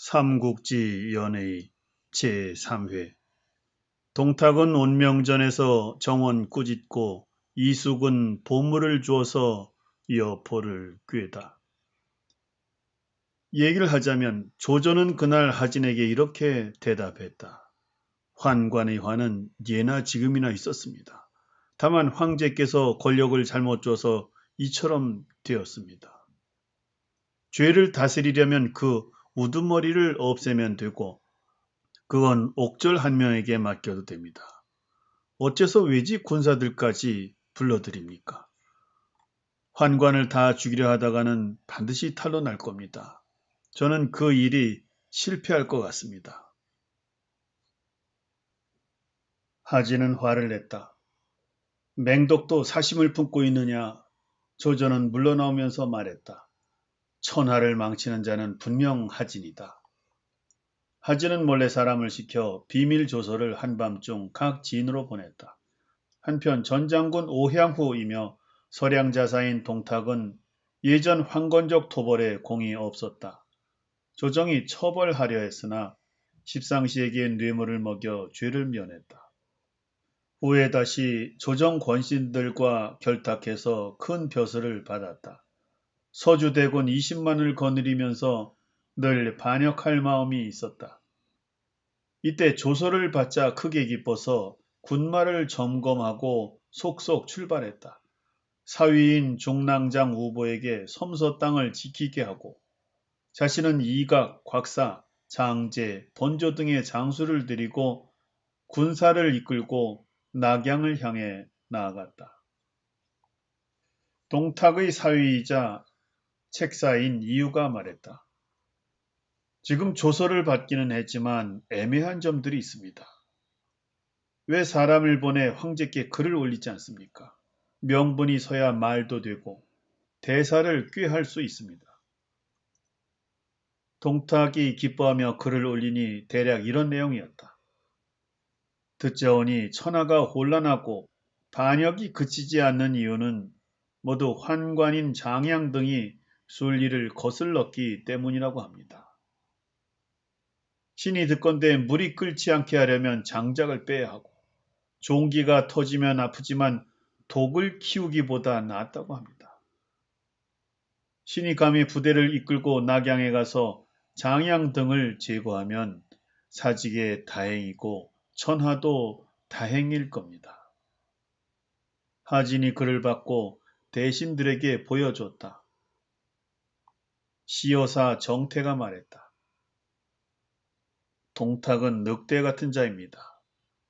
삼국지 연의 제3회 동탁은 운명전에서 정원 꾸짖고 이숙은 보물을 주어서 여포를 꿰다. 얘기를 하자면 조조는 그날 하진에게 이렇게 대답했다. 환관의 환은 예나 지금이나 있었습니다. 다만 황제께서 권력을 잘못 줘서 이처럼 되었습니다. 죄를 다스리려면 그 우두머리를 없애면 되고 그건 옥절 한 명에게 맡겨도 됩니다. 어째서 외지 군사들까지 불러들입니까? 환관을 다 죽이려 하다가는 반드시 탄로 날 겁니다. 저는 그 일이 실패할 것 같습니다. 하진은 화를 냈다. 맹독도 사심을 품고 있느냐? 조조는 물러나오면서 말했다. 천하를 망치는 자는 분명 하진이다. 하진은 몰래 사람을 시켜 비밀 조서를 한밤중 각 지인으로 보냈다. 한편 전장군 오향후이며 서량자사인 동탁은 예전 황건적 토벌에 공이 없었다. 조정이 처벌하려 했으나 십상시에게 뇌물을 먹여 죄를 면했다. 후에 다시 조정 권신들과 결탁해서 큰 벼슬을 받았다. 서주대군 20만을 거느리면서 늘 반역할 마음이 있었다. 이때 조서를 받자 크게 기뻐서 군마를 점검하고 속속 출발했다. 사위인 중랑장 우보에게 섬서 땅을 지키게 하고 자신은 이각, 곽사, 장제, 번조 등의 장수를 들이고 군사를 이끌고 낙양을 향해 나아갔다. 동탁의 사위이자 책사인 이유가 말했다. 지금 조서를 받기는 했지만 애매한 점들이 있습니다. 왜 사람을 보내 황제께 글을 올리지 않습니까? 명분이 서야 말도 되고 대사를 꾀할 수 있습니다. 동탁이 기뻐하며 글을 올리니 대략 이런 내용이었다. 듣자오니 천하가 혼란하고 반역이 그치지 않는 이유는 모두 환관인 장양 등이 순리를 거슬렀기 때문이라고 합니다. 신이 듣건대 물이 끓지 않게 하려면 장작을 빼야 하고 종기가 터지면 아프지만 독을 키우기보다 낫다고 합니다. 신이 감히 부대를 이끌고 낙양에 가서 장양 등을 제거하면 사직에 다행이고 천하도 다행일 겁니다. 하진이 그를 받고 대신들에게 보여줬다. 시여사 정태가 말했다. 동탁은 늑대 같은 자입니다.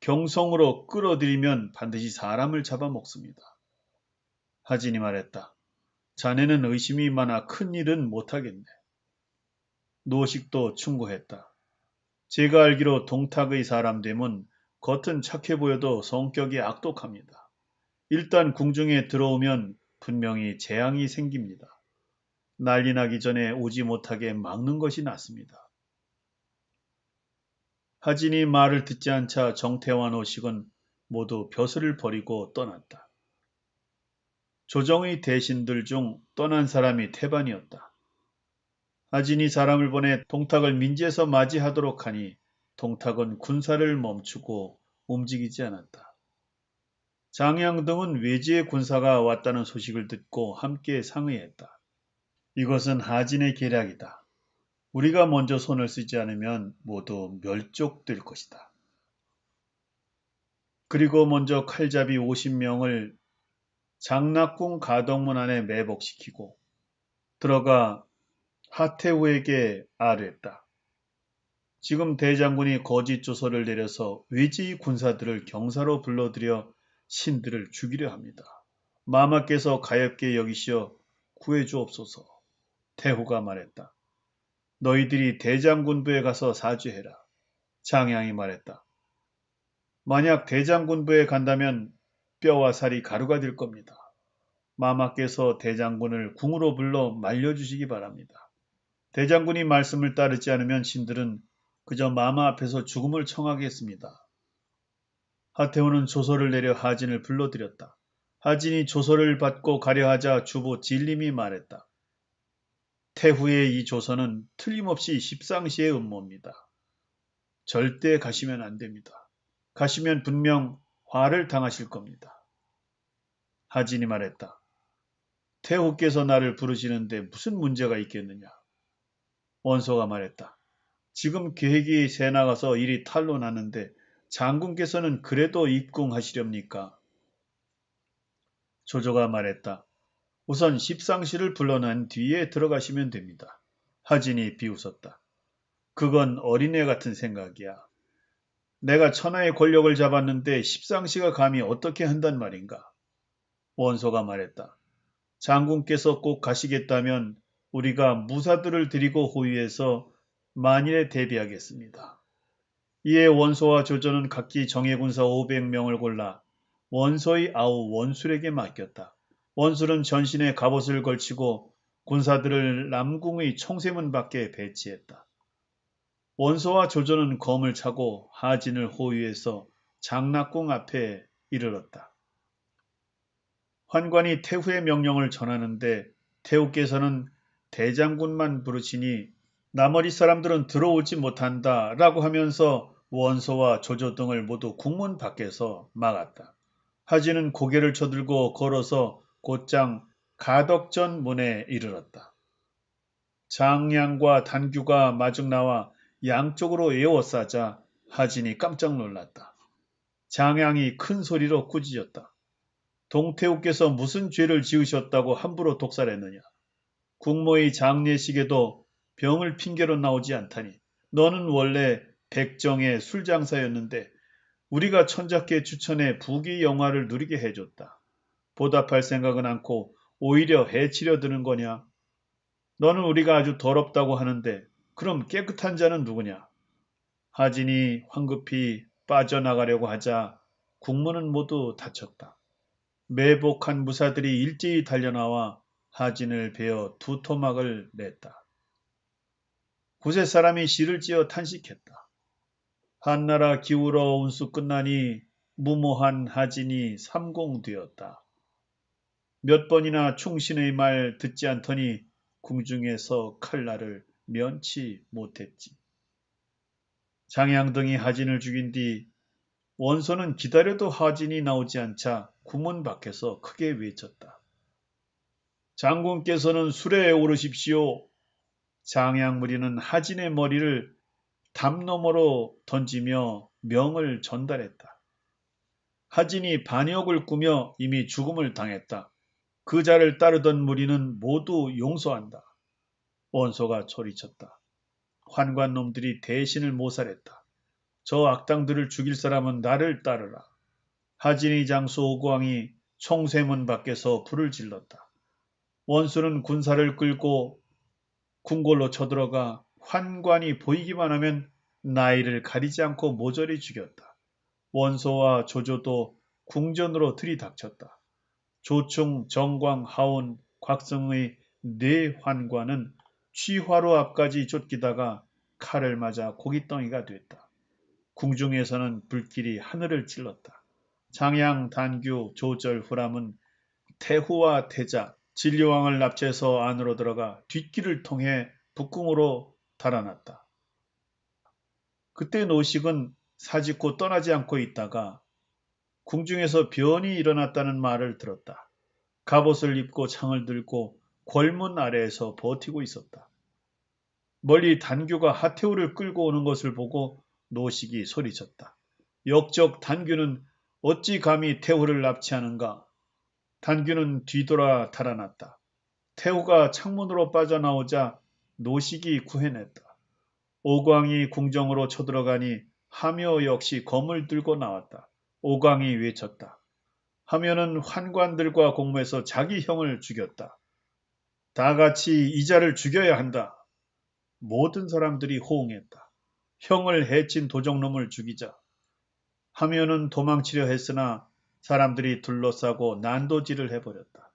경성으로 끌어들이면 반드시 사람을 잡아먹습니다. 하진이 말했다. 자네는 의심이 많아 큰일은 못하겠네. 노식도 충고했다. 제가 알기로 동탁의 사람됨은 겉은 착해 보여도 성격이 악독합니다. 일단 궁중에 들어오면 분명히 재앙이 생깁니다. 난리 나기 전에 오지 못하게 막는 것이 낫습니다. 하진이 말을 듣지 않자 정태와 노식은 모두 벼슬을 버리고 떠났다. 조정의 대신들 중 떠난 사람이 태반이었다. 하진이 사람을 보내 동탁을 민지에서 맞이하도록 하니 동탁은 군사를 멈추고 움직이지 않았다. 장양 등은 외지의 군사가 왔다는 소식을 듣고 함께 상의했다. 이것은 하진의 계략이다. 우리가 먼저 손을 쓰지 않으면 모두 멸족될 것이다. 그리고 먼저 칼잡이 50명을 장락궁 가덕문 안에 매복시키고 들어가 하태후에게 아뢰었다. 지금 대장군이 거짓 조서를 내려서 외지 군사들을 경사로 불러들여 신들을 죽이려 합니다. 마마께서 가엾게 여기시어 구해주옵소서. 태후가 말했다. 너희들이 대장군부에 가서 사죄해라. 장양이 말했다. 만약 대장군부에 간다면 뼈와 살이 가루가 될 겁니다. 마마께서 대장군을 궁으로 불러 말려주시기 바랍니다. 대장군이 말씀을 따르지 않으면 신들은 그저 마마 앞에서 죽음을 청하겠습니다. 하태후는 조서를 내려 하진을 불러들였다. 하진이 조서를 받고 가려 하자 주부 진림이 말했다. 태후의 이 조선은 틀림없이 십상시의 음모입니다. 절대 가시면 안 됩니다. 가시면 분명 화를 당하실 겁니다. 하진이 말했다. 태후께서 나를 부르시는데 무슨 문제가 있겠느냐. 원소가 말했다. 지금 계획이 새 나가서 일이 탈로 나는데 장군께서는 그래도 입궁하시렵니까? 조조가 말했다. 우선 십상시를 불러난 뒤에 들어가시면 됩니다. 하진이 비웃었다. 그건 어린애 같은 생각이야. 내가 천하의 권력을 잡았는데 십상시가 감히 어떻게 한단 말인가? 원소가 말했다. 장군께서 꼭 가시겠다면 우리가 무사들을 데리고 호위해서 만일에 대비하겠습니다. 이에 원소와 조조는 각기 정예군사 500명을 골라 원소의 아우 원술에게 맡겼다. 원술은 전신에 갑옷을 걸치고 군사들을 남궁의 총세문 밖에 배치했다. 원소와 조조는 검을 차고 하진을 호위해서 장락궁 앞에 이르렀다. 환관이 태후의 명령을 전하는데 태후께서는 대장군만 부르시니 나머지 사람들은 들어오지 못한다 라고 하면서 원소와 조조 등을 모두 궁문 밖에서 막았다. 하진은 고개를 쳐들고 걸어서 곧장 가덕전 문에 이르렀다. 장량과 단규가 마중 나와 양쪽으로 에워싸자 하진이 깜짝 놀랐다. 장량이 큰 소리로 꾸짖었다. 동태우께서 무슨 죄를 지으셨다고 함부로 독살했느냐. 국모의 장례식에도 병을 핑계로 나오지 않다니. 너는 원래 백정의 술장사였는데 우리가 천자께 추천해 부귀 영화를 누리게 해줬다. 보답할 생각은 않고 오히려 해치려 드는 거냐. 너는 우리가 아주 더럽다고 하는데 그럼 깨끗한 자는 누구냐. 하진이 황급히 빠져나가려고 하자 국문은 모두 닫혔다. 매복한 무사들이 일제히 달려나와 하진을 베어 두 토막을 냈다. 구세 사람이 시를 지어 탄식했다. 한나라 기울어 운수 끝나니 무모한 하진이 삼공되었다. 몇 번이나 충신의 말 듣지 않더니 궁중에서 칼날을 면치 못했지. 장양등이 하진을 죽인 뒤 원소는 기다려도 하진이 나오지 않자 궁문 밖에서 크게 외쳤다. 장군께서는 술에 오르십시오. 장양무리는 하진의 머리를 담 너머로 던지며 명을 전달했다. 하진이 반역을 꾸며 이미 죽음을 당했다. 그 자를 따르던 무리는 모두 용서한다. 원소가 소리쳤다. 환관놈들이 대신을 모살했다. 저 악당들을 죽일 사람은 나를 따르라. 하진의 장수 오광이 총쇠문 밖에서 불을 질렀다. 원수는 군사를 끌고 궁궐로 쳐들어가 환관이 보이기만 하면 나이를 가리지 않고 모조리 죽였다. 원소와 조조도 궁전으로 들이닥쳤다. 조충, 정광, 하온, 곽승의 네 환관은 취화로 앞까지 쫓기다가 칼을 맞아 고깃덩이가 됐다. 궁중에서는 불길이 하늘을 찔렀다. 장양, 단규, 조절, 후람은 태후와 태자, 진료왕을 납치해서 안으로 들어가 뒷길을 통해 북궁으로 달아났다. 그때 노식은 사직고 떠나지 않고 있다가 궁중에서 변이 일어났다는 말을 들었다. 갑옷을 입고 창을 들고 궐문 아래에서 버티고 있었다. 멀리 단규가 하태우를 끌고 오는 것을 보고 노식이 소리쳤다. 역적 단규는 어찌 감히 태후를 납치하는가? 단규는 뒤돌아 달아났다. 태후가 창문으로 빠져나오자 노식이 구해냈다. 오광이 궁정으로 쳐들어가니 하묘 역시 검을 들고 나왔다. 오광이 외쳤다. 하묘는 환관들과 공모해서 자기 형을 죽였다. 다 같이 이자를 죽여야 한다. 모든 사람들이 호응했다. 형을 해친 도적놈을 죽이자. 하묘는 도망치려 했으나 사람들이 둘러싸고 난도질을 해버렸다.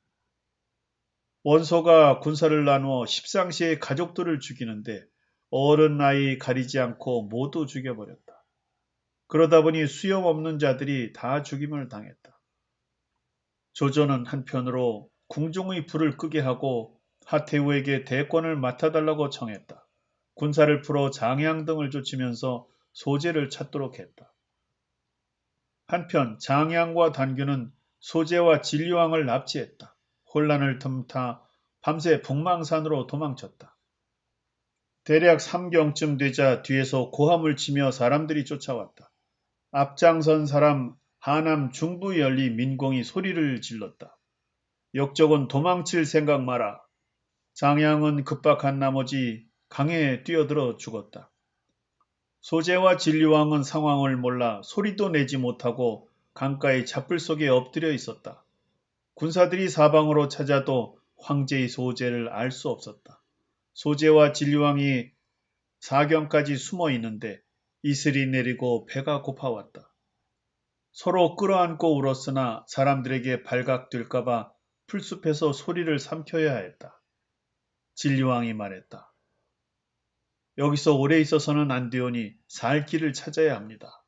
원소가 군사를 나누어 십상시의 가족들을 죽이는데 어른 나이 가리지 않고 모두 죽여버렸다. 그러다 보니 수염 없는 자들이 다 죽임을 당했다. 조조는 한편으로 궁중의 불을 끄게 하고 하태우에게 대권을 맡아달라고 청했다. 군사를 풀어 장양 등을 쫓으면서 소재를 찾도록 했다. 한편 장양과 단규는 소재와 진리왕을 납치했다. 혼란을 틈타 밤새 북망산으로 도망쳤다. 대략 삼경쯤 되자 뒤에서 고함을 치며 사람들이 쫓아왔다. 앞장선 사람 하남 중부 연리 민공이 소리를 질렀다. 역적은 도망칠 생각 마라. 장양은 급박한 나머지 강에 뛰어들어 죽었다. 소재와 진리왕은 상황을 몰라 소리도 내지 못하고 강가의 잡불 속에 엎드려 있었다. 군사들이 사방으로 찾아도 황제의 소재를 알 수 없었다. 소재와 진리왕이 사경까지 숨어 있는데 이슬이 내리고 배가 고파왔다. 서로 끌어안고 울었으나 사람들에게 발각될까봐 풀숲에서 소리를 삼켜야 했다. 진리왕이 말했다. 여기서 오래 있어서는 안 되오니 살 길을 찾아야 합니다.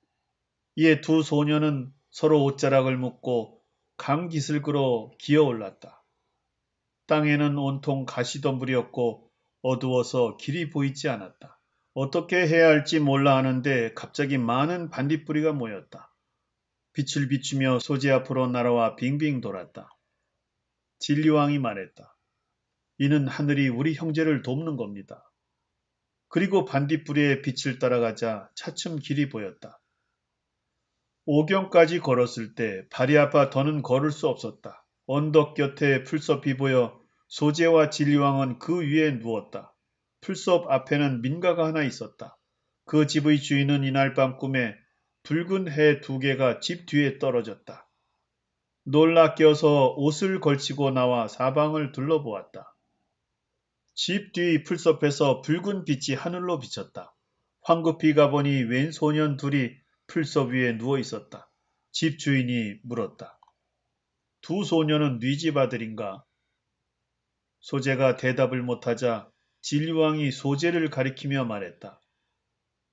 이에 두 소녀는 서로 옷자락을 묶고 강 기슭으로 기어 올랐다. 땅에는 온통 가시덤불이었고 어두워서 길이 보이지 않았다. 어떻게 해야 할지 몰라 하는데 갑자기 많은 반딧불이가 모였다. 빛을 비추며 소재 앞으로 날아와 빙빙 돌았다. 진리왕이 말했다. 이는 하늘이 우리 형제를 돕는 겁니다. 그리고 반딧불이의 빛을 따라가자 차츰 길이 보였다. 오경까지 걸었을 때 발이 아파 더는 걸을 수 없었다. 언덕 곁에 풀숲이 보여 소재와 진리왕은 그 위에 누웠다. 풀숲 앞에는 민가가 하나 있었다. 그 집의 주인은 이날 밤 꿈에 붉은 해 2개가 집 뒤에 떨어졌다. 놀라 깨어서 옷을 걸치고 나와 사방을 둘러보았다. 집 뒤 풀숲에서 붉은 빛이 하늘로 비쳤다. 황급히 가보니 웬 소년 둘이 풀숲 위에 누워 있었다. 집 주인이 물었다. 두 소년은 네 집 아들인가? 소재가 대답을 못하자 진리왕이 소재를 가리키며 말했다.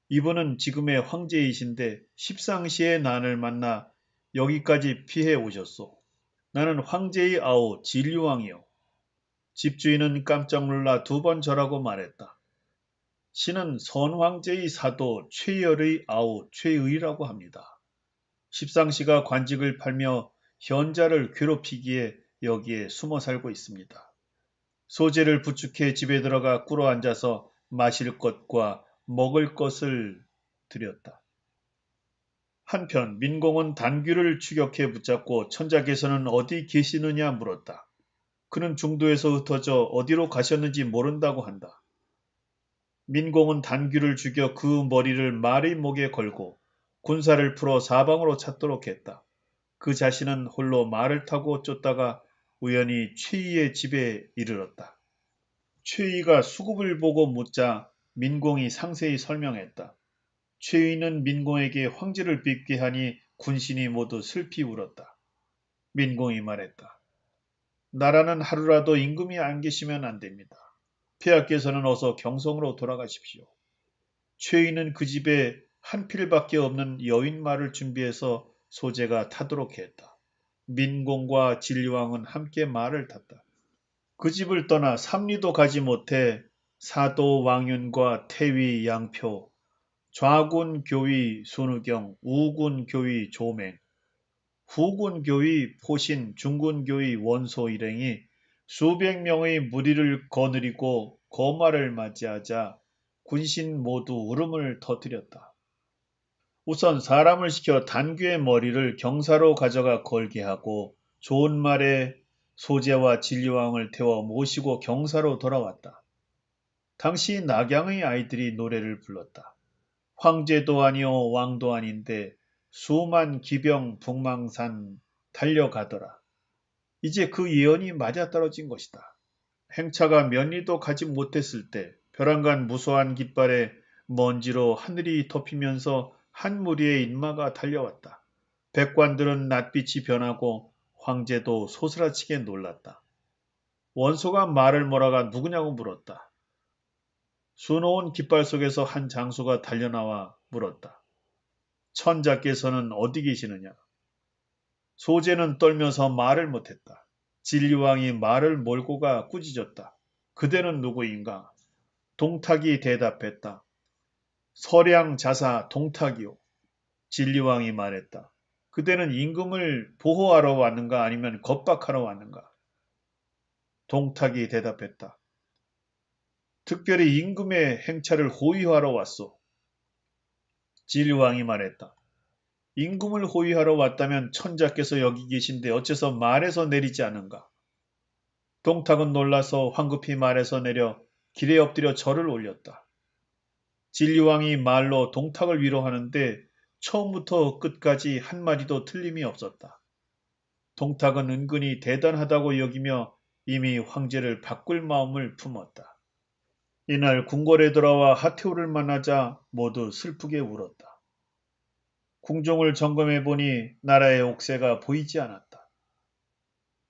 이분은 지금의 황제이신데 십상시에 난을 만나 여기까지 피해 오셨소. 나는 황제의 아우 진리왕이요. 집주인은 깜짝 놀라 2번 절하고 말했다. 신은 선황제의 사도 최열의 아우 최의라고 합니다. 십상시가 관직을 팔며 현자를 괴롭히기에 여기에 숨어 살고 있습니다. 소재를 부축해 집에 들어가 꿇어 앉아서 마실 것과 먹을 것을 드렸다. 한편 민공은 단규를 추격해 붙잡고 천자께서는 어디 계시느냐 물었다. 그는 중도에서 흩어져 어디로 가셨는지 모른다고 한다. 민공은 단규를 죽여 그 머리를 말의 목에 걸고 군사를 풀어 사방으로 찾도록 했다. 그 자신은 홀로 말을 타고 쫓다가 우연히 최희의 집에 이르렀다. 최희가 수급을 보고 묻자 민공이 상세히 설명했다. 최희는 민공에게 황제를 뵙게 하니 군신이 모두 슬피 울었다. 민공이 말했다. 나라는 하루라도 임금이 안 계시면 안 됩니다. 폐하께서는 어서 경성으로 돌아가십시오. 최희는 그 집에 한 필밖에 없는 여인말을 준비해서 소재가 타도록 했다. 민공과 진리왕은 함께 말을 탔다. 그 집을 떠나 삼리도 가지 못해 사도 왕윤과 태위 양표, 좌군 교위 순우경, 우군 교위 조맹, 후군 교위 포신, 중군 교위 원소 일행이 수백 명의 무리를 거느리고 거마를 맞이하자 군신 모두 울음을 터뜨렸다. 우선 사람을 시켜 단규의 머리를 경사로 가져가 걸게 하고 좋은 말에 소재와 진리왕을 태워 모시고 경사로 돌아왔다. 당시 낙양의 아이들이 노래를 불렀다. 황제도 아니오 왕도 아닌데 수만 기병 북망산 달려가더라. 이제 그 예언이 맞아떨어진 것이다. 행차가 몇 리도 가지 못했을 때 벼랑간 무수한 깃발에 먼지로 하늘이 덮이면서 한 무리의 인마가 달려왔다. 백관들은 낯빛이 변하고 황제도 소스라치게 놀랐다. 원소가 말을 몰아가 누구냐고 물었다. 수놓은 깃발 속에서 한 장수가 달려나와 물었다. 천자께서는 어디 계시느냐? 소재는 떨면서 말을 못했다. 진리왕이 말을 몰고 가 꾸짖었다. 그대는 누구인가? 동탁이 대답했다. 서량자사 동탁이요. 진리왕이 말했다. 그대는 임금을 보호하러 왔는가 아니면 겁박하러 왔는가? 동탁이 대답했다. 특별히 임금의 행차를 호위하러 왔소. 진리왕이 말했다. 임금을 호위하러 왔다면 천자께서 여기 계신데 어째서 말에서 내리지 않은가? 동탁은 놀라서 황급히 말에서 내려 길에 엎드려 절을 올렸다. 진리왕이 말로 동탁을 위로하는데 처음부터 끝까지 한마디도 틀림이 없었다. 동탁은 은근히 대단하다고 여기며 이미 황제를 바꿀 마음을 품었다. 이날 궁궐에 돌아와 하태우를 만나자 모두 슬프게 울었다. 궁정을 점검해 보니 나라의 옥새가 보이지 않았다.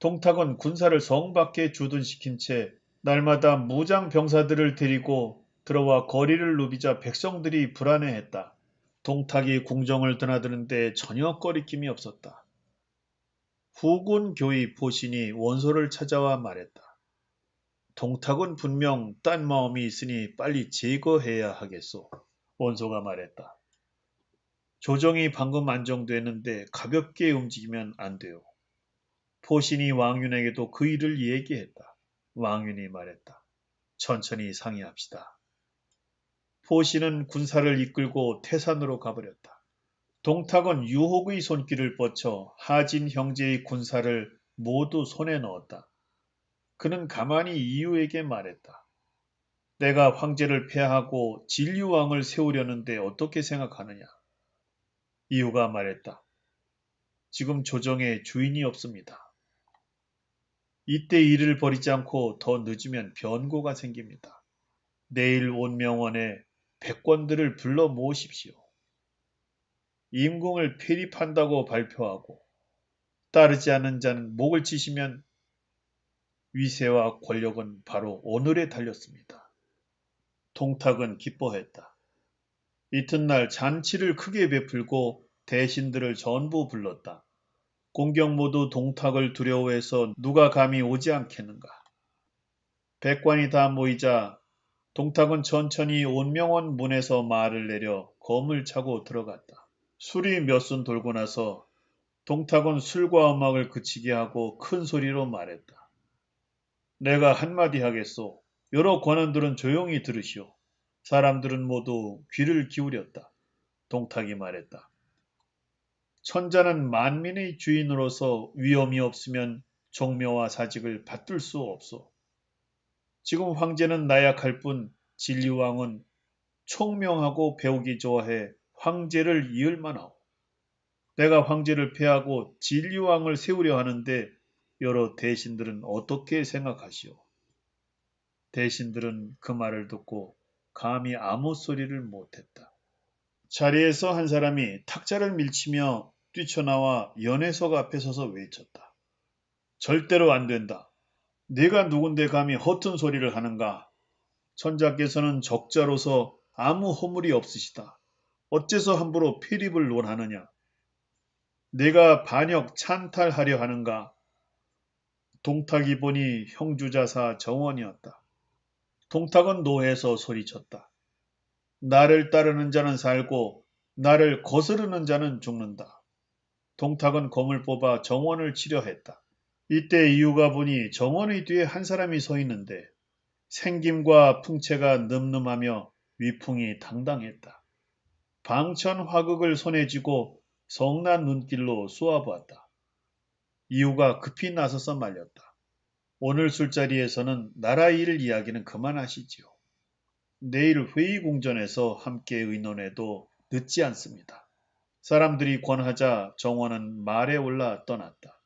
동탁은 군사를 성 밖에 주둔시킨 채 날마다 무장 병사들을 데리고 들어와 거리를 누비자 백성들이 불안해했다. 동탁이 궁정을 드나드는데 전혀 꺼리낌이 없었다. 후군 교의 포신이 원소를 찾아와 말했다. 동탁은 분명 딴 마음이 있으니 빨리 제거해야 하겠소. 원소가 말했다. 조정이 방금 안정됐는데 가볍게 움직이면 안 돼요. 포신이 왕윤에게도 그 일을 얘기했다. 왕윤이 말했다. 천천히 상의합시다. 포신은 군사를 이끌고 태산으로 가버렸다. 동탁은 유혹의 손길을 뻗쳐 하진 형제의 군사를 모두 손에 넣었다. 그는 가만히 이유에게 말했다. 내가 황제를 폐하고 진류왕을 세우려는데 어떻게 생각하느냐? 이유가 말했다. 지금 조정에 주인이 없습니다. 이때 일을 벌이지 않고 더 늦으면 변고가 생깁니다. 내일 온명원에 백관들을 불러 모으십시오. 임금을 폐립한다고 발표하고 따르지 않는 자는 목을 치시면 위세와 권력은 바로 오늘에 달렸습니다. 동탁은 기뻐했다. 이튿날 잔치를 크게 베풀고 대신들을 전부 불렀다. 공경 모두 동탁을 두려워해서 누가 감히 오지 않겠는가. 백관이 다 모이자 동탁은 천천히 온명원 문에서 말을 내려 검을 차고 들어갔다. 술이 몇 순 돌고 나서 동탁은 술과 음악을 그치게 하고 큰 소리로 말했다. 내가 한마디 하겠소. 여러 관원들은 조용히 들으시오. 사람들은 모두 귀를 기울였다. 동탁이 말했다. 천자는 만민의 주인으로서 위험이 없으면 종묘와 사직을 받들 수 없소. 지금 황제는 나약할 뿐 진리왕은 총명하고 배우기 좋아해 황제를 이을 만하오. 내가 황제를 폐하고 진리왕을 세우려 하는데 여러 대신들은 어떻게 생각하시오? 대신들은 그 말을 듣고 감히 아무 소리를 못했다. 자리에서 한 사람이 탁자를 밀치며 뛰쳐나와 연회석 앞에 서서 외쳤다. 절대로 안 된다. 네가 누군데 감히 허튼 소리를 하는가? 천자께서는 적자로서 아무 허물이 없으시다. 어째서 함부로 폐립을 논하느냐? 네가 반역 찬탈하려 하는가? 동탁이 보니 형주자사 정원이었다. 동탁은 노해서 소리쳤다. 나를 따르는 자는 살고 나를 거스르는 자는 죽는다. 동탁은 검을 뽑아 정원을 치려 했다. 이때 이유가 보니 정원의 뒤에 한 사람이 서 있는데 생김과 풍채가 늠름하며 위풍이 당당했다. 방천 화극을 손에 쥐고 성난 눈길로 쏘아보았다. 이유가 급히 나서서 말렸다. 오늘 술자리에서는 나라 일 이야기는 그만하시지요. 내일 회의궁전에서 함께 의논해도 늦지 않습니다. 사람들이 권하자 정원은 말에 올라 떠났다.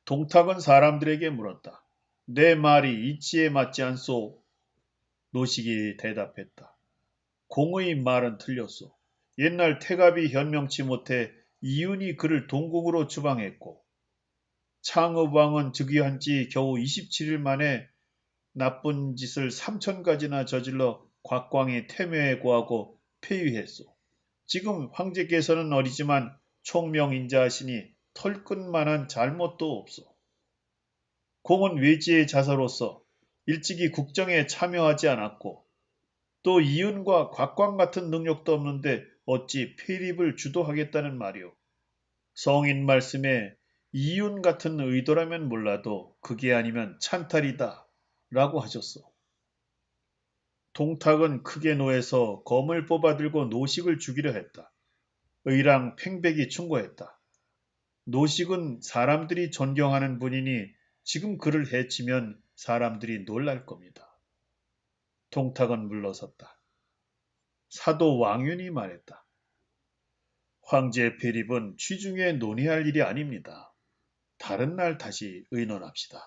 동탁은 사람들에게 물었다. 내 말이 이치에 맞지 않소? 노식이 대답했다. 공의 말은 틀렸소. 옛날 태갑이 현명치 못해 이윤이 그를 동궁으로 추방했고 창업왕은 즉위한 지 겨우 27일 만에 나쁜 짓을 3,000가지나 저질러 곽광이 태묘에 고하고 폐위했소. 지금 황제께서는 어리지만 총명인자하시니 털끝만한 잘못도 없소. 공은 외지의 자서로서 일찍이 국정에 참여하지 않았고 또 이윤과 곽광 같은 능력도 없는데 어찌 폐립을 주도하겠다는 말이오. 성인 말씀에 이윤 같은 의도라면 몰라도 그게 아니면 찬탈이다 라고 하셨소. 동탁은 크게 노해서 검을 뽑아들고 노식을 죽이려 했다. 의랑 팽백이 충고했다. 노식은 사람들이 존경하는 분이니 지금 그를 해치면 사람들이 놀랄 겁니다. 동탁은 물러섰다. 사도 왕윤이 말했다. 황제 폐립은 취중에 논의할 일이 아닙니다. 다른 날 다시 의논합시다.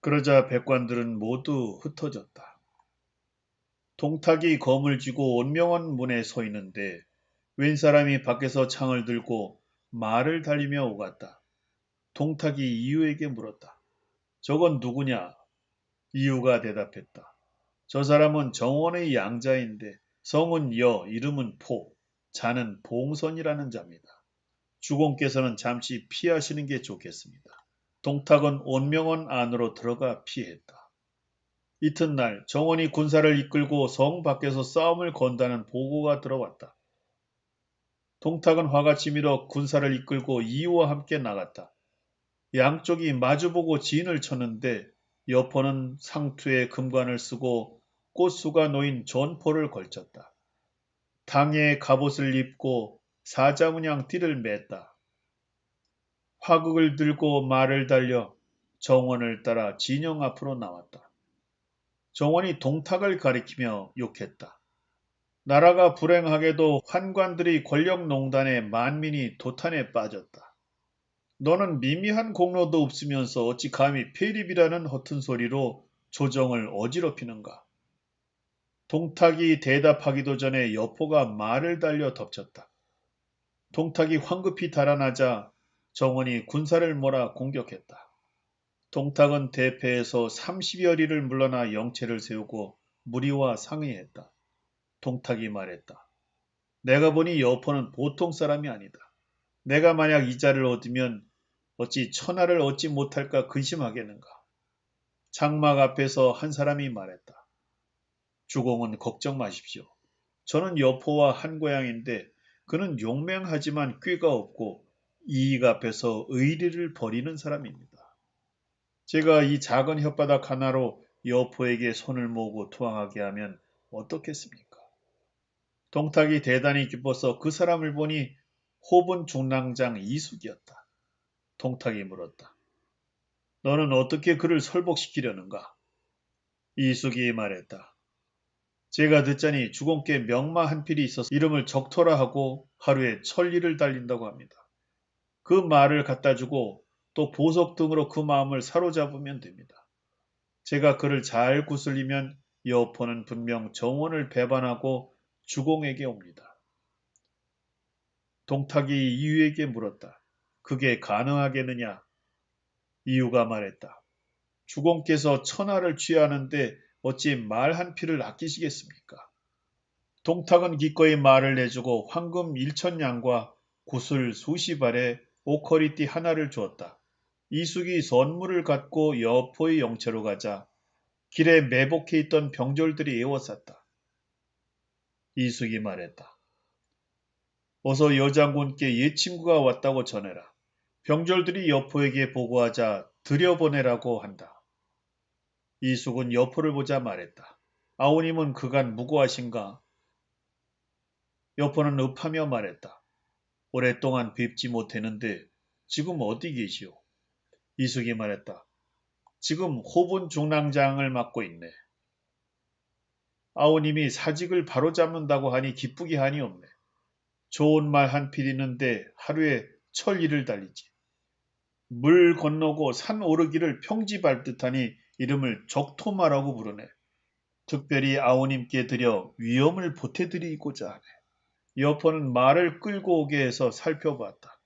그러자 백관들은 모두 흩어졌다. 동탁이 검을 쥐고 온명원 문에 서 있는데 웬 사람이 밖에서 창을 들고 말을 달리며 오갔다. 동탁이 이유에게 물었다. 저건 누구냐? 이유가 대답했다. 저 사람은 정원의 양자인데 성은 여, 이름은 포, 자는 봉선이라는 자입니다. 주공께서는 잠시 피하시는 게 좋겠습니다. 동탁은 온명원 안으로 들어가 피했다. 이튿날 정원이 군사를 이끌고 성 밖에서 싸움을 건다는 보고가 들어왔다. 동탁은 화가 치밀어 군사를 이끌고 이유와 함께 나갔다. 양쪽이 마주보고 진을 쳤는데 여포는 상투에 금관을 쓰고 꽃수가 놓인 전포를 걸쳤다. 당에 갑옷을 입고 사자문양 띠를 맸다. 화극을 들고 말을 달려 정원을 따라 진영 앞으로 나왔다. 정원이 동탁을 가리키며 욕했다. 나라가 불행하게도 환관들이 권력농단에 만민이 도탄에 빠졌다. 너는 미미한 공로도 없으면서 어찌 감히 폐립이라는 허튼 소리로 조정을 어지럽히는가. 동탁이 대답하기도 전에 여포가 말을 달려 덮쳤다. 동탁이 황급히 달아나자 정원이 군사를 몰아 공격했다. 동탁은 대패에서 30여리를 물러나 영체를 세우고 무리와 상의했다. 동탁이 말했다. 내가 보니 여포는 보통 사람이 아니다. 내가 만약 이자를 얻으면 어찌 천하를 얻지 못할까 근심하겠는가. 장막 앞에서 한 사람이 말했다. 주공은 걱정 마십시오. 저는 여포와 한 고향인데 그는 용맹하지만 꾀가 없고 이익 앞에서 의리를 버리는 사람입니다. 제가 이 작은 혓바닥 하나로 여포에게 손을 모으고 투항하게 하면 어떻겠습니까? 동탁이 대단히 기뻐서 그 사람을 보니 호분 중랑장 이숙이었다. 동탁이 물었다. 너는 어떻게 그를 설복시키려는가? 이숙이 말했다. 제가 듣자니 주공께 명마 한 필이 있어서 이름을 적토라 하고 하루에 천리를 달린다고 합니다. 그 말을 갖다 주고 또 보석 등으로 그 마음을 사로잡으면 됩니다. 제가 그를 잘 구슬리면 여포는 분명 정원을 배반하고 주공에게 옵니다. 동탁이 이유에게 물었다. 그게 가능하겠느냐? 이유가 말했다. 주공께서 천하를 취하는데 어찌 말 한 피를 아끼시겠습니까? 동탁은 기꺼이 말을 내주고 황금 1,000냥과 구슬 수십 알에 옷걸이띠 하나를 주었다. 이숙이 선물을 갖고 여포의 영체로 가자 길에 매복해 있던 병졸들이 에워쌌다. 이숙이 말했다. 어서 여장군께 옛 친구가 왔다고 전해라. 병졸들이 여포에게 보고하자 들여보내라고 한다. 이숙은 여포를 보자 말했다. 아우님은 그간 무고하신가? 여포는 읍하며 말했다. 오랫동안 뵙지 못했는데 지금 어디 계시오? 이숙이 말했다. 지금 호분 중랑장을 맡고 있네. 아우님이 사직을 바로잡는다고 하니 기쁘게 하니 없네. 좋은 말 한 필 있는데 하루에 천리를 달리지. 물 건너고 산 오르기를 평지 밟듯하니 이름을 적토마라고 부르네. 특별히 아우님께 드려 위엄을 보태드리고자 하네. 여포는 말을 끌고 오게 해서 살펴봤다.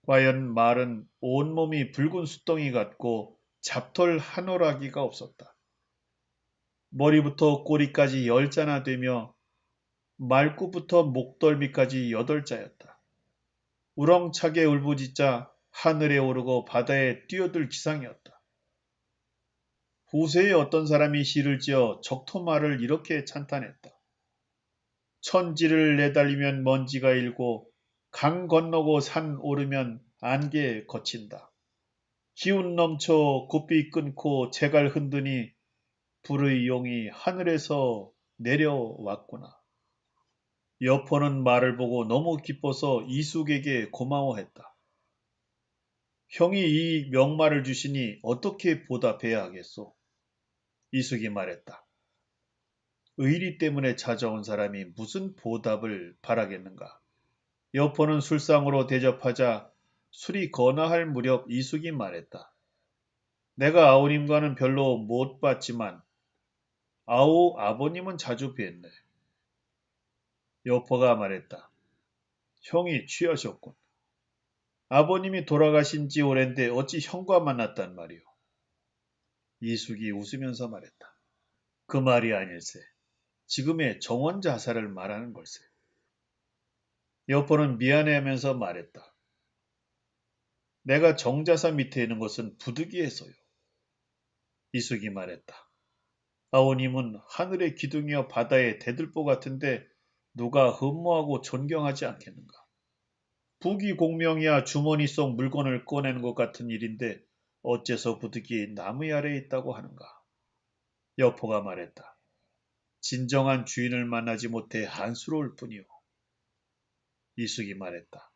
과연 말은 온몸이 붉은 숫덩이 같고 잡털 한 오라기가 없었다. 머리부터 꼬리까지 10자나 되며 말굽부터 목덜미까지 8자였다. 우렁차게 울부짖자 하늘에 오르고 바다에 뛰어들 기상이었다. 후세에 어떤 사람이 시를 지어 적토마를 이렇게 찬탄했다. 천지를 내달리면 먼지가 일고 강 건너고 산 오르면 안개 거친다. 기운 넘쳐 굽비 끊고 재갈 흔드니 불의 용이 하늘에서 내려왔구나. 여포는 말을 보고 너무 기뻐서 이숙에게 고마워했다. 형이 이 명말을 주시니 어떻게 보답해야 하겠소? 이숙이 말했다. 의리 때문에 찾아온 사람이 무슨 보답을 바라겠는가? 여포는 술상으로 대접하자 술이 거나할 무렵 이숙이 말했다. 내가 아우님과는 별로 못 봤지만 아우 아버님은 자주 뵀네. 여포가 말했다. 형이 취하셨군. 아버님이 돌아가신 지 오랜데 어찌 형과 만났단 말이오. 이숙이 웃으면서 말했다. 그 말이 아닐세. 지금의 정원 자살을 말하는 걸세. 여포는 미안해하면서 말했다. 내가 정자사 밑에 있는 것은 부득이해서요. 이숙이 말했다. 아우님은 하늘의 기둥이여 바다의 대들보 같은데 누가 흠모하고 존경하지 않겠는가. 부귀공명이야 주머니 속 물건을 꺼내는 것 같은 일인데 어째서 부득이 나무 아래에 있다고 하는가. 여포가 말했다. 진정한 주인을 만나지 못해 한스러울 뿐이오. 이숙이 말했다.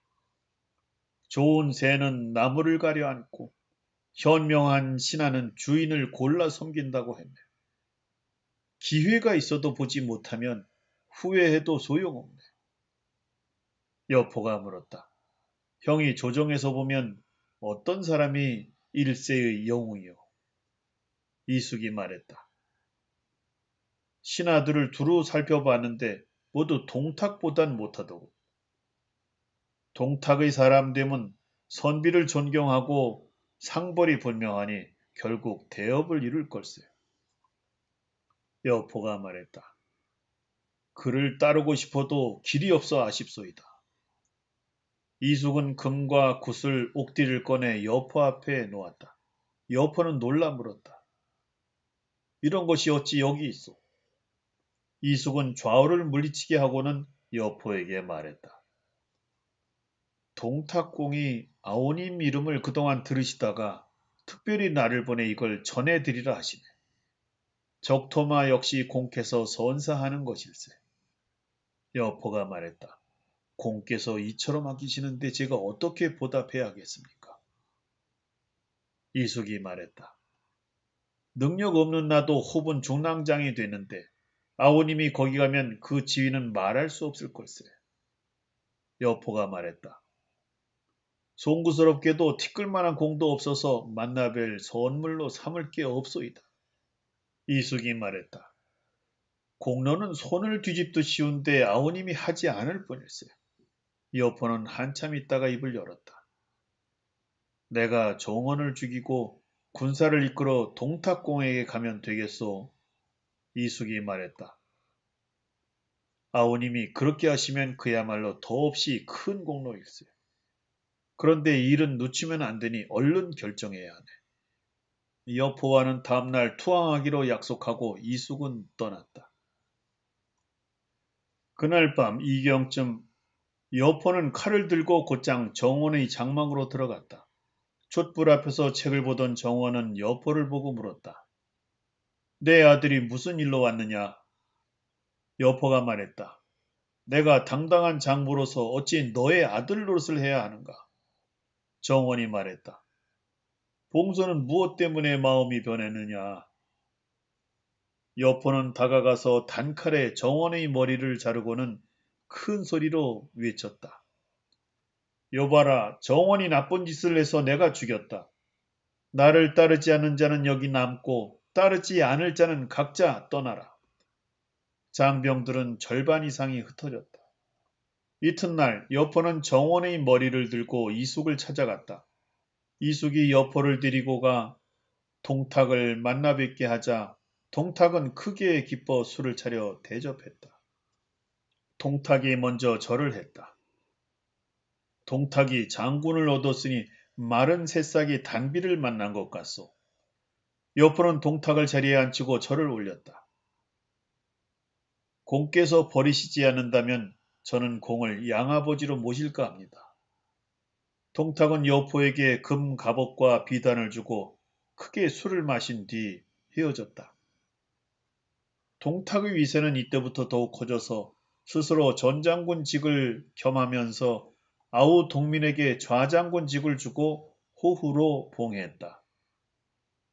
좋은 새는 나무를 가려 안고 현명한 신하는 주인을 골라 섬긴다고 했네. 기회가 있어도 보지 못하면 후회해도 소용없네. 여포가 물었다. 형이 조정에서 보면 어떤 사람이 일세의 영웅이요? 이숙이 말했다. 신하들을 두루 살펴봤는데 모두 동탁보단 못하더고. 동탁의 사람됨은 선비를 존경하고 상벌이 분명하니 결국 대업을 이룰 걸세. 여포가 말했다. 그를 따르고 싶어도 길이 없어 아쉽소이다. 이숙은 금과 굿을 옥띠를 꺼내 여포 앞에 놓았다. 여포는 놀라 물었다. 이런 것이 어찌 여기 있어? 이숙은 좌우를 물리치게 하고는 여포에게 말했다. 동탁공이 아오님 이름을 그동안 들으시다가 특별히 나를 보내 이걸 전해드리라 하시네. 적토마 역시 공께서 선사하는 것일세. 여포가 말했다. 공께서 이처럼 아끼시는데 제가 어떻게 보답해야 하겠습니까? 이숙이 말했다. 능력 없는 나도 호분 중랑장이 됐는데 아오님이 거기 가면 그 지위는 말할 수 없을 걸세. 여포가 말했다. 송구스럽게도 티끌만한 공도 없어서 만나뵐 선물로 삼을 게 없소이다. 이숙이 말했다. 공로는 손을 뒤집듯 쉬운데 아오님이 하지 않을 뿐일세. 여포는 한참 있다가 입을 열었다. 내가 정원을 죽이고 군사를 이끌어 동탁공에게 가면 되겠소. 이숙이 말했다. 아오님이 그렇게 하시면 그야말로 더없이 큰 공로일세. 그런데 일은 늦추면 안 되니 얼른 결정해야 하네. 여포와는 다음날 투항하기로 약속하고 이숙은 떠났다. 그날 밤 이경쯤 여포는 칼을 들고 곧장 정원의 장막으로 들어갔다. 촛불 앞에서 책을 보던 정원은 여포를 보고 물었다. 내 아들이 무슨 일로 왔느냐? 여포가 말했다. 내가 당당한 장부로서 어찌 너의 아들 노릇을 해야 하는가? 정원이 말했다. 봉선은 무엇 때문에 마음이 변했느냐? 여포는 다가가서 단칼에 정원의 머리를 자르고는 큰 소리로 외쳤다. 여봐라, 정원이 나쁜 짓을 해서 내가 죽였다. 나를 따르지 않는 자는 여기 남고 따르지 않을 자는 각자 떠나라. 장병들은 절반 이상이 흩어졌다. 이튿날 여포는 정원의 머리를 들고 이숙을 찾아갔다. 이숙이 여포를 데리고 가 동탁을 만나 뵙게 하자 동탁은 크게 기뻐 술을 차려 대접했다. 동탁이 먼저 절을 했다. 동탁이 장군을 얻었으니 마른 새싹이 단비를 만난 것 같소. 여포는 동탁을 자리에 앉히고 절을 올렸다. 공께서 버리시지 않는다면 저는 공을 양아버지로 모실까 합니다. 동탁은 여포에게 금 갑옷과 비단을 주고 크게 술을 마신 뒤 헤어졌다. 동탁의 위세는 이때부터 더욱 커져서 스스로 전장군직을 겸하면서 아우 동민에게 좌장군직을 주고 호후로 봉해했다.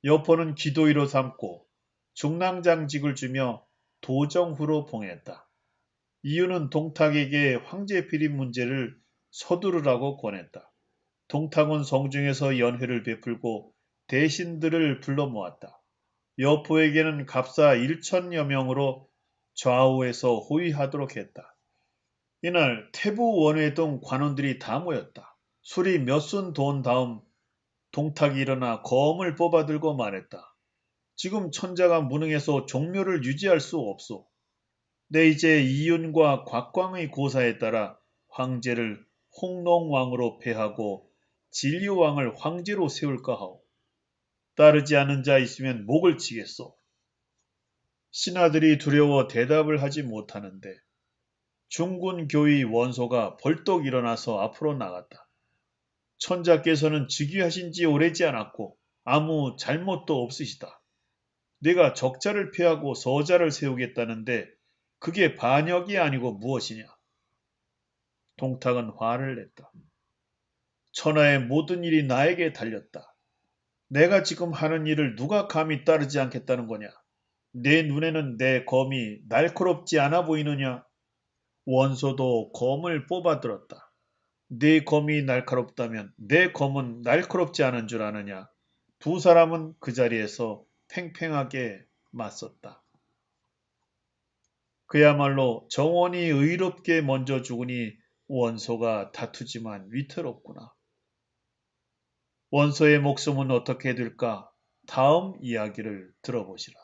여포는 기도의로 삼고 중랑장직을 주며 도정후로 봉했다. 이유는 동탁에게 황제 비립 문제를 서두르라고 권했다. 동탁은 성중에서 연회를 베풀고 대신들을 불러 모았다. 여포에게는 갑사 1천여 명으로 좌우에서 호위하도록 했다. 이날 태부 원외 등 관원들이 다 모였다. 술이 몇 순 돈 다음 동탁이 일어나 검을 뽑아들고 말했다. 지금 천자가 무능해서 종묘를 유지할 수 없소. 내 이제 이윤과 곽광의 고사에 따라 황제를 홍농왕으로 폐하고 진류왕을 황제로 세울까 하오. 따르지 않는 자 있으면 목을 치겠소. 신하들이 두려워 대답을 하지 못하는데 중군 교의 원소가 벌떡 일어나서 앞으로 나갔다. 천자께서는 즉위하신 지 오래지 않았고 아무 잘못도 없으시다. 내가 적자를 폐하고 서자를 세우겠다는데 그게 반역이 아니고 무엇이냐. 동탁은 화를 냈다. 천하의 모든 일이 나에게 달렸다. 내가 지금 하는 일을 누가 감히 따르지 않겠다는 거냐. 내 눈에는 내 검이 날카롭지 않아 보이느냐. 원소도 검을 뽑아들었다. 네 검이 날카롭다면 내 검은 날카롭지 않은 줄 아느냐. 두 사람은 그 자리에서 팽팽하게 맞섰다. 그야말로 정원이 의롭게 먼저 죽으니 원소가 다투지만 위태롭구나. 원소의 목숨은 어떻게 될까? 다음 이야기를 들어보시라.